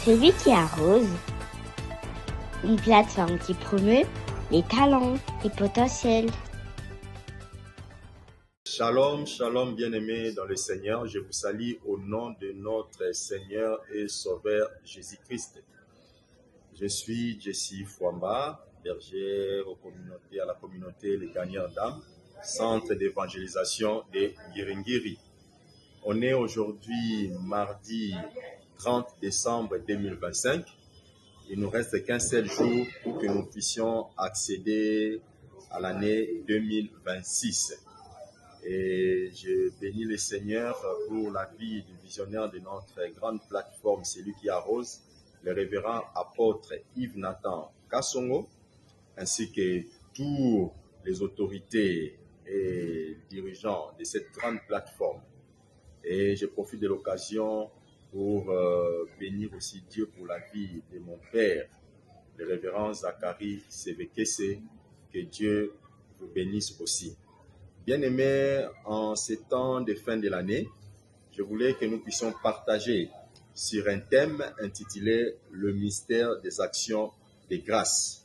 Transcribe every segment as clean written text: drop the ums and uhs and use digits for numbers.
Celui qui arrose, une plateforme qui promeut les talents et potentiels. Shalom, shalom bien-aimés dans le Seigneur. Je vous salue au nom de notre Seigneur et Sauveur Jésus-Christ. Je suis Jesse Fouamba, berger à la communauté Les Gagnants d'âme, centre d'évangélisation de Ngiringiri. On est aujourd'hui mardi 30 décembre 2025. Il nous reste qu'un seul jour pour que nous puissions accéder à l'année 2026. Et je bénis le Seigneur pour la vie du visionnaire de notre grande plateforme, celui qui arrose, le révérend apôtre Yves Nathan Kassongo, ainsi que tous les autorités et dirigeants de cette grande plateforme. Et je profite de l'occasion pour bénir aussi Dieu pour la vie de mon père, le révérend Zachary Sevekese, que Dieu vous bénisse aussi. Bien-aimés, en ces temps de fin de l'année, je voulais que nous puissions partager sur un thème intitulé « Le mystère des actions de grâce »,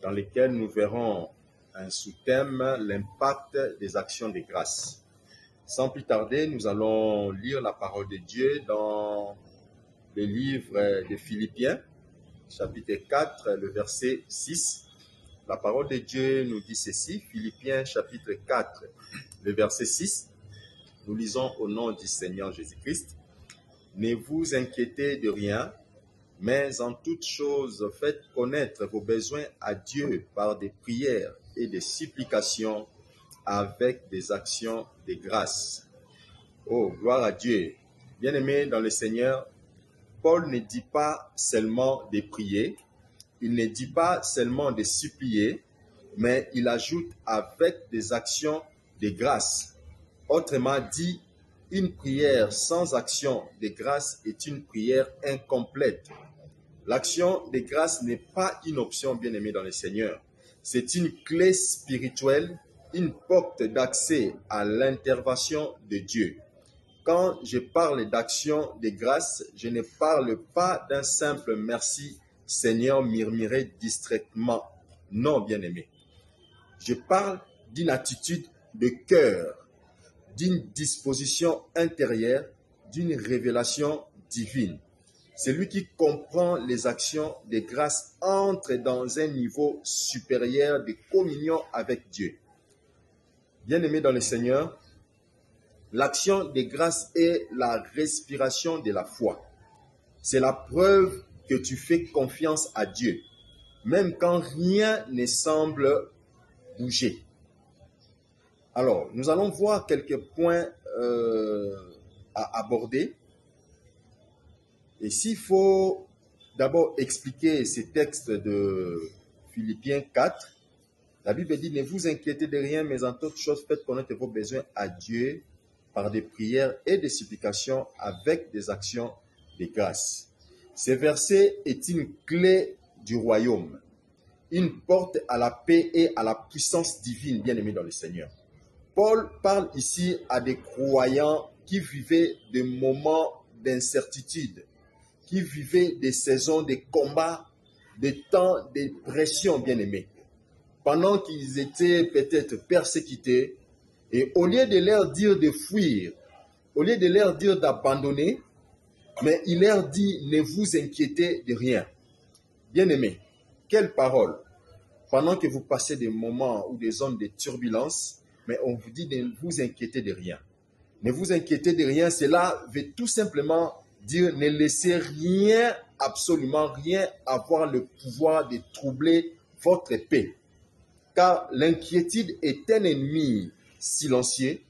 dans lequel nous verrons un sous-thème « L'impact des actions de grâce ». Sans plus tarder, nous allons lire la parole de Dieu dans le livre de Philippiens, chapitre 4, le verset 6. La parole de Dieu nous dit ceci, Philippiens chapitre 4, le verset 6. Nous lisons au nom du Seigneur Jésus-Christ. « Ne vous inquiétez de rien, mais en toute chose faites connaître vos besoins à Dieu par des prières et des supplications avec des actions de grâce. » Oh, gloire à Dieu. Bien-aimés dans le Seigneur, Paul ne dit pas seulement de prier, il ne dit pas seulement de supplier, mais il ajoute avec des actions de grâce. Autrement dit, une prière sans action de grâce est une prière incomplète. L'action de grâce n'est pas une option, bien-aimée dans le Seigneur. C'est une clé spirituelle, une porte d'accès à l'intervention de Dieu. Quand je parle d'action de grâce, je ne parle pas d'un simple merci Seigneur murmuré distraitement. Non, bien-aimé. Je parle d'une attitude de cœur, d'une disposition intérieure, d'une révélation divine. Celui qui comprend les actions de grâce entre dans un niveau supérieur de communion avec Dieu. Bien-aimé dans le Seigneur, l'action de grâce est la respiration de la foi. C'est la preuve que tu fais confiance à Dieu, même quand rien ne semble bouger. Alors, nous allons voir quelques points à aborder. Et s'il faut d'abord expliquer ces textes de Philippiens 4, la Bible dit « Ne vous inquiétez de rien, mais en toute chose, faites connaître vos besoins à Dieu par des prières et des supplications avec des actions de grâce. » Ce verset est une clé du royaume, une porte à la paix et à la puissance divine, bien-aimés dans le Seigneur. Paul parle ici à des croyants qui vivaient des moments d'incertitude, qui vivaient des saisons de combat, des temps de pression, bien-aimés. Pendant qu'ils étaient peut-être persécutés, et au lieu de leur dire de fuir, au lieu de leur dire d'abandonner, mais il leur dit, ne vous inquiétez de rien. Bien-aimés, quelle parole! Pendant que vous passez des moments ou des zones de turbulence, mais on vous dit, ne vous inquiétez de rien. Ne vous inquiétez de rien, cela veut tout simplement dire, ne laissez rien, absolument rien, avoir le pouvoir de troubler votre paix. Car l'inquiétude est un ennemi silencieux,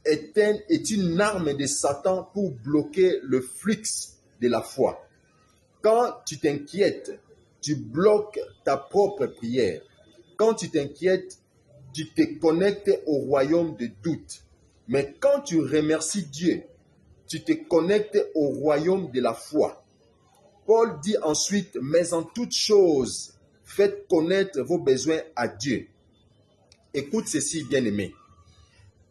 est une arme de Satan pour bloquer le flux de la foi. Quand tu t'inquiètes, tu bloques ta propre prière. Quand tu t'inquiètes, tu te connectes au royaume de doute. Mais quand tu remercies Dieu, tu te connectes au royaume de la foi. Paul dit ensuite, mais en toute chose, faites connaître vos besoins à Dieu. Écoute ceci, bien-aimé.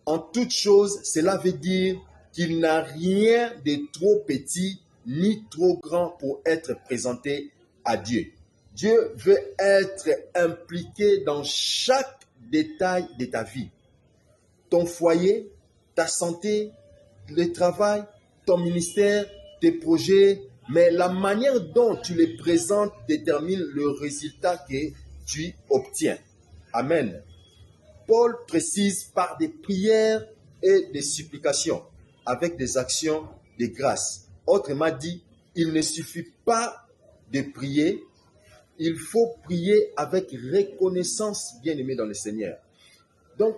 En toute chose, cela veut dire qu'il n'a rien de trop petit ni trop grand pour être présenté à Dieu. Dieu veut être impliqué dans chaque détail de ta vie. Ton foyer, ta santé, le travail, ton ministère, tes projets, mais la manière dont tu les présentes détermine le résultat que tu obtiens. Amen. Paul précise par des prières et des supplications avec des actions de grâce. Autrement dit, il ne suffit pas de prier, il faut prier avec reconnaissance, bien-aimé dans le Seigneur. Donc,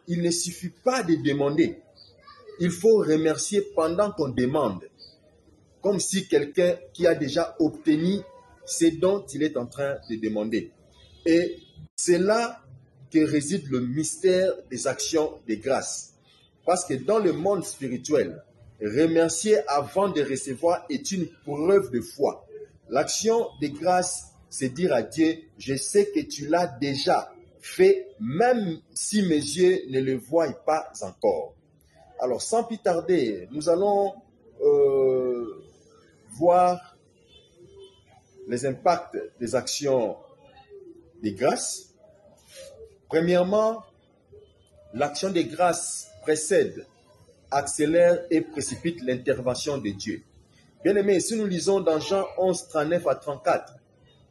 il ne suffit pas de demander. Il faut remercier pendant qu'on demande. Comme si quelqu'un qui a déjà obtenu ce dont il est en train de demander. Et c'est là que réside le mystère des actions de grâce. Parce que dans le monde spirituel, remercier avant de recevoir est une preuve de foi. L'action de grâce, c'est dire à Dieu, je sais que tu l'as déjà fait, même si mes yeux ne le voient pas encore. Alors, sans plus tarder, nous allons voir les impacts des actions de grâce. Premièrement, l'action de grâce précède, accélère et précipite l'intervention de Dieu. Bien-aimés, si nous lisons dans Jean 11, 39 à 34,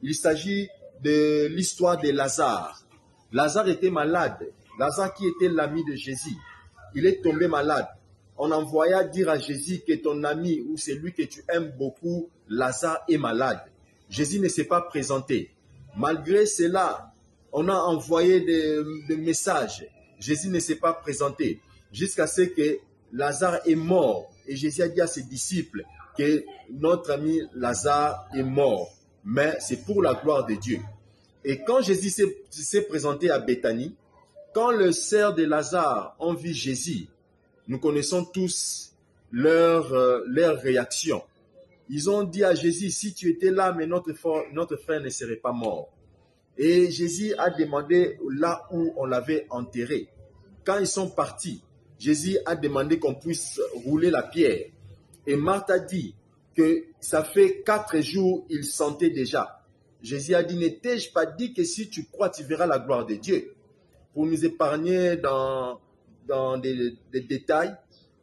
il s'agit de l'histoire de Lazare. Lazare était malade. Lazare qui était l'ami de Jésus. Il est tombé malade. On envoya dire à Jésus que ton ami ou celui que tu aimes beaucoup, Lazare, est malade. Jésus ne s'est pas présenté. Malgré cela, on a envoyé des messages. Jésus ne s'est pas présenté jusqu'à ce que Lazare est mort. Et Jésus a dit à ses disciples que notre ami Lazare est mort. Mais c'est pour la gloire de Dieu. Et quand Jésus s'est présenté à Béthanie, quand les sœurs de Lazare ont vu Jésus, nous connaissons tous leur réaction. Ils ont dit à Jésus, si tu étais là, mais notre frère ne serait pas mort. Et Jésus a demandé là où on l'avait enterré. Quand ils sont partis, Jésus a demandé qu'on puisse rouler la pierre. Et Marthe a dit que ça fait 4 jours, il sentait déjà. Jésus a dit, ne t'ai-je pas dit que si tu crois, tu verras la gloire de Dieu? Pour nous épargner dans des détails,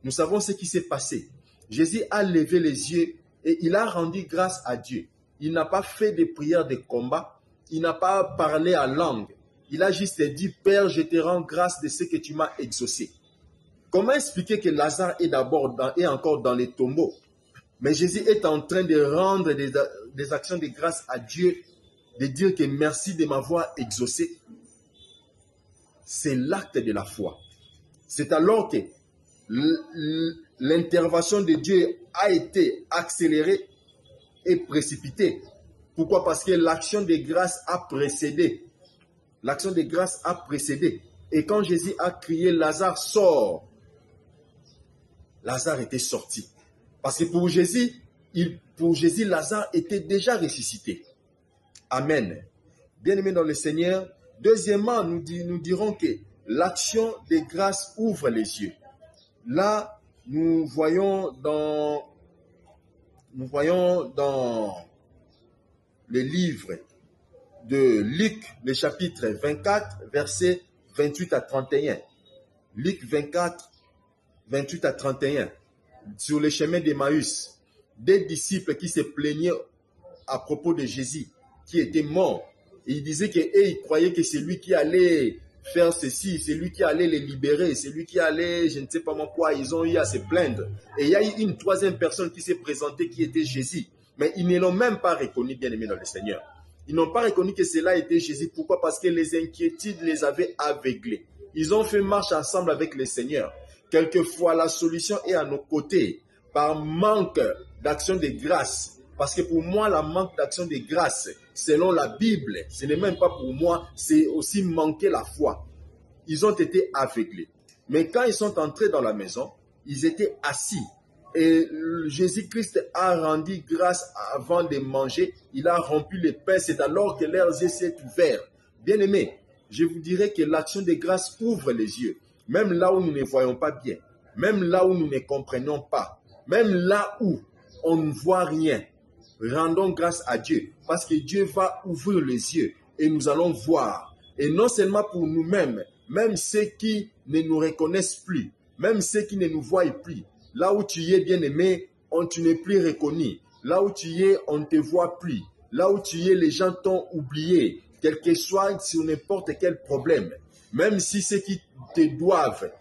nous savons ce qui s'est passé. Jésus a levé les yeux et il a rendu grâce à Dieu. Il n'a pas fait de prières de combat, il n'a pas parlé à langue. Il a juste dit, Père, je te rends grâce de ce que tu m'as exaucé. Comment expliquer que Lazare est encore dans les tombeaux? Mais Jésus est en train de rendre des actions de grâce à Dieu, de dire que merci de m'avoir exaucé. C'est l'acte de la foi. C'est alors que l'intervention de Dieu a été accélérée et précipitée. Pourquoi? Parce que l'action de grâce a précédé. L'action de grâce a précédé. Et quand Jésus a crié, Lazare sort, Lazare était sorti. Parce que pour Jésus, Lazare était déjà ressuscité. Amen. Bien-aimés dans le Seigneur, deuxièmement, nous dirons que l'action de grâce ouvre les yeux. Là, nous voyons dans le livre de Luc, le chapitre 24, versets 28 à 31. Luc 24, 28 à 31. Sur le chemin d'Emmaüs, des disciples qui se plaignaient à propos de Jésus, qui était mort. Et ils disaient qu'ils croyaient que c'est lui qui allait faire ceci, c'est lui qui allait les libérer, c'est lui qui allait, je ne sais pas quoi, ils ont eu à se plaindre. Et il y a eu une troisième personne qui s'est présentée, qui était Jésus. Mais ils ne l'ont même pas reconnu, bien-aimé dans le Seigneur. Ils n'ont pas reconnu que cela était Jésus. Pourquoi? Parce que les inquiétudes les avaient aveuglés. Ils ont fait marche ensemble avec le Seigneur. Quelquefois, la solution est à nos côtés, par manque d'action de grâce. Parce que pour moi, la manque d'action de grâce, selon la Bible, ce n'est même pas pour moi, c'est aussi manquer la foi. Ils ont été aveuglés. Mais quand ils sont entrés dans la maison, ils étaient assis. Et Jésus-Christ a rendu grâce avant de manger. Il a rompu les pains. C'est alors que leurs yeux s'est ouverts. Bien-aimés, je vous dirais que l'action de grâce ouvre les yeux. Même là où nous ne voyons pas bien. Même là où nous ne comprenons pas. Même là où on ne voit rien. Rendons grâce à Dieu parce que Dieu va ouvrir les yeux et nous allons voir. Et non seulement pour nous-mêmes, même ceux qui ne nous reconnaissent plus, même ceux qui ne nous voient plus. Là où tu es, bien-aimé, tu n'es plus reconnu. Là où tu es, on ne te voit plus. Là où tu es, les gens t'ont oublié, quel que soit sur n'importe quel problème. Même si ceux qui doivent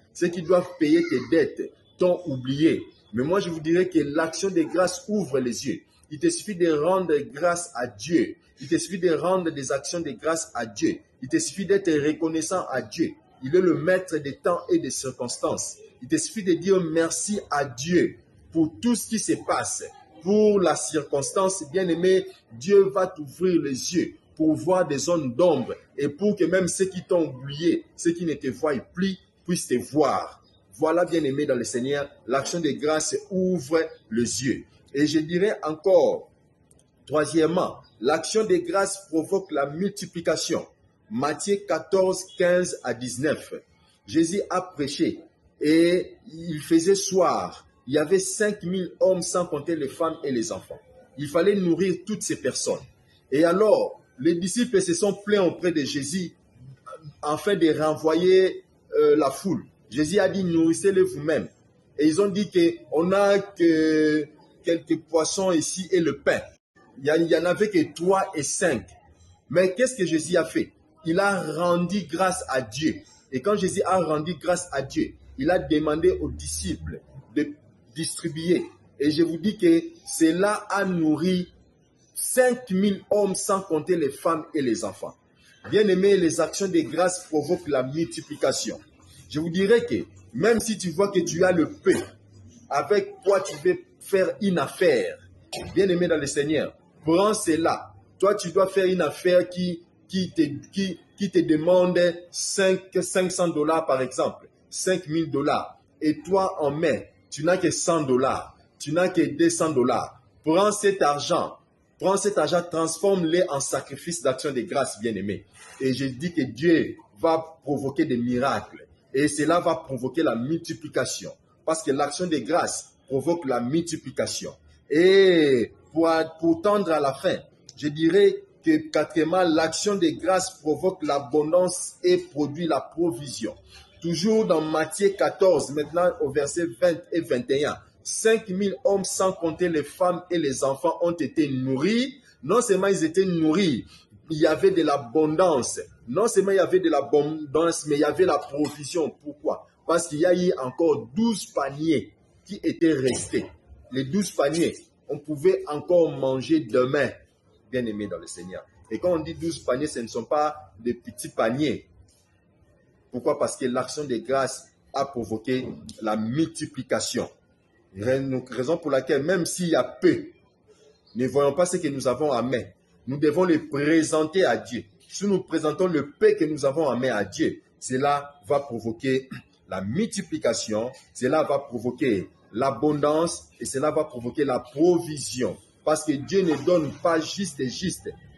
payer tes dettes t'ont oublié. Mais moi, je vous dirais que l'action de grâce ouvre les yeux. Il te suffit de rendre grâce à Dieu. Il te suffit de rendre des actions de grâce à Dieu. Il te suffit d'être reconnaissant à Dieu. Il est le maître des temps et des circonstances. Il te suffit de dire merci à Dieu pour tout ce qui se passe. Pour la circonstance, bien-aimé, Dieu va t'ouvrir les yeux pour voir des zones d'ombre et pour que même ceux qui t'ont oublié, ceux qui ne te voient plus, puissent te voir. Voilà, bien-aimé dans le Seigneur, l'action de grâce ouvre les yeux. Et je dirais encore, troisièmement, l'action de grâce provoque la multiplication. Matthieu 14, 15 à 19. Jésus a prêché et il faisait soir. Il y avait 5000 hommes sans compter les femmes et les enfants. Il fallait nourrir toutes ces personnes. Et alors, les disciples se sont plaints auprès de Jésus afin de renvoyer la foule. Jésus a dit, nourrissez-les vous-même. Et ils ont dit qu'on n'a que quelques poissons ici et le pain. Il n'y en avait que 3 et 5. Mais qu'est-ce que Jésus a fait? Il a rendu grâce à Dieu. Et quand Jésus a rendu grâce à Dieu, il a demandé aux disciples de distribuer. Et je vous dis que cela a nourri 5000 hommes sans compter les femmes et les enfants. Bien-aimés, les actions de grâce provoquent la multiplication. Je vous dirais que même si tu vois que tu as le peu, avec quoi tu veux faire une affaire, bien-aimé dans le Seigneur, prends cela. Toi, tu dois faire une affaire qui te demande 500 $ par exemple, 5000 $. Et toi, en main, tu n'as que 100 $, tu n'as que 200 $. Prends cet argent, transforme-le en sacrifice d'action de grâce, bien-aimé. Et je dis que Dieu va provoquer des miracles. Et cela va provoquer la multiplication. Parce que l'action de grâce provoque la multiplication. Et pour tendre à la fin, je dirais que quatrièmement, l'action de grâce provoque l'abondance et produit la provision. Toujours dans Matthieu 14, maintenant au verset 20 et 21. 5000 hommes sans compter les femmes et les enfants ont été nourris. Non seulement ils étaient nourris, il y avait de l'abondance. Non seulement il y avait de l'abondance, mais il y avait la provision. Pourquoi? Parce qu'il y a eu encore 12 paniers qui étaient restés. Les 12 paniers, on pouvait encore manger demain, bien aimé dans le Seigneur. Et quand on dit 12 paniers, ce ne sont pas des petits paniers. Pourquoi? Parce que l'action de grâce a provoqué la multiplication. Raison pour laquelle, même s'il y a peu, ne voyons pas ce que nous avons à main. Nous devons le présenter à Dieu. Si nous présentons le peu que nous avons à main à Dieu, cela va provoquer la multiplication, cela va provoquer l'abondance et cela va provoquer la provision. Parce que Dieu ne donne pas juste,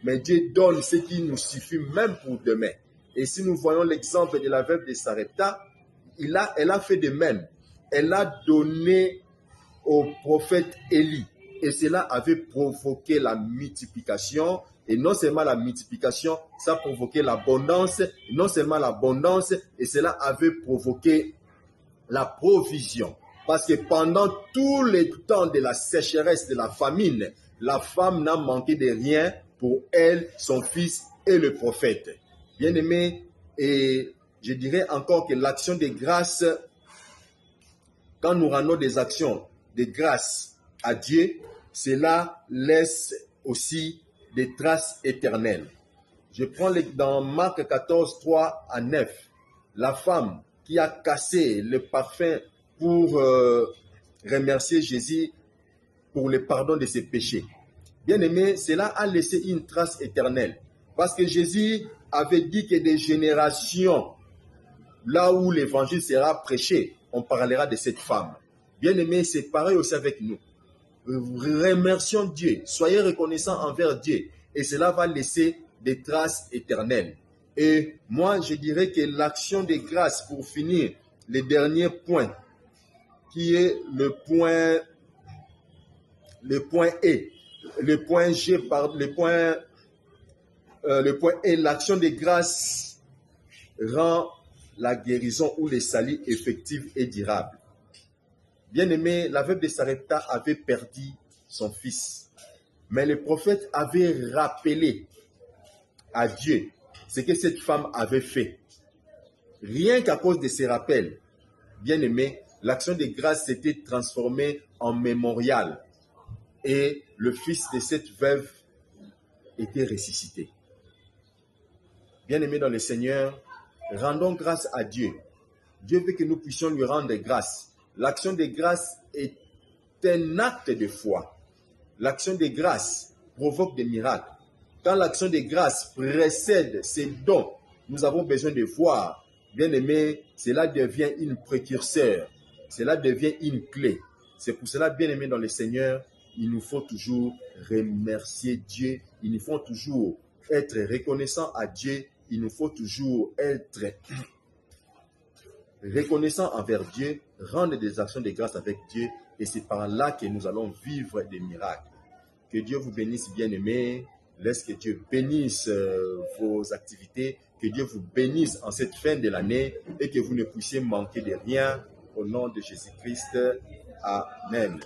mais Dieu donne ce qui nous suffit même pour demain. Et si nous voyons l'exemple de la veuve de Sarepta, elle a fait de même. Elle a donné au prophète Élie. Et cela avait provoqué la multiplication. Et non seulement la multiplication, ça a provoqué l'abondance. Non seulement l'abondance, et cela avait provoqué la provision. Parce que pendant tout le temps de la sécheresse, de la famine, la femme n'a manqué de rien pour elle, son fils et le prophète. Bien-aimé, et je dirais encore que l'action de grâce, quand nous rendons des actions de grâce à Dieu, cela laisse aussi des traces éternelles. Je prends dans Marc 14, 3 à 9, la femme qui a cassé le parfum pour remercier Jésus pour le pardon de ses péchés. Bien-aimé, cela a laissé une trace éternelle. Parce que Jésus avait dit que des générations, là où l'évangile sera prêché, on parlera de cette femme. Bien-aimé, c'est pareil aussi avec nous. Remercions Dieu, soyez reconnaissants envers Dieu, et cela va laisser des traces éternelles. Et moi, je dirais que l'action de grâce, pour finir, le dernier point, qui est le point le point E. Le point G, le point E, l'action de grâce rend la guérison ou le salut effective et durable. Bien-aimé, la veuve de Sarepta avait perdu son fils, mais le prophète avait rappelé à Dieu ce que cette femme avait fait. Rien qu'à cause de ces rappels, bien-aimé, l'action de grâce s'était transformée en mémorial et le fils de cette veuve était ressuscité. Bien-aimé dans le Seigneur, rendons grâce à Dieu. Dieu veut que nous puissions lui rendre grâce. L'action de grâce est un acte de foi. L'action de grâce provoque des miracles. Quand l'action de grâce précède ces dons, nous avons besoin de voir. Bien-aimé, cela devient une précurseur. Cela devient une clé. C'est pour cela, bien-aimé dans le Seigneur, il nous faut toujours remercier Dieu. Il nous faut toujours être reconnaissant à Dieu. Il nous faut toujours être reconnaissant envers Dieu, rendre des actions de grâce avec Dieu. Et c'est par là que nous allons vivre des miracles. Que Dieu vous bénisse, bien-aimés. Laisse que Dieu bénisse vos activités. Que Dieu vous bénisse en cette fin de l'année et que vous ne puissiez manquer de rien. Au nom de Jésus-Christ. Amen.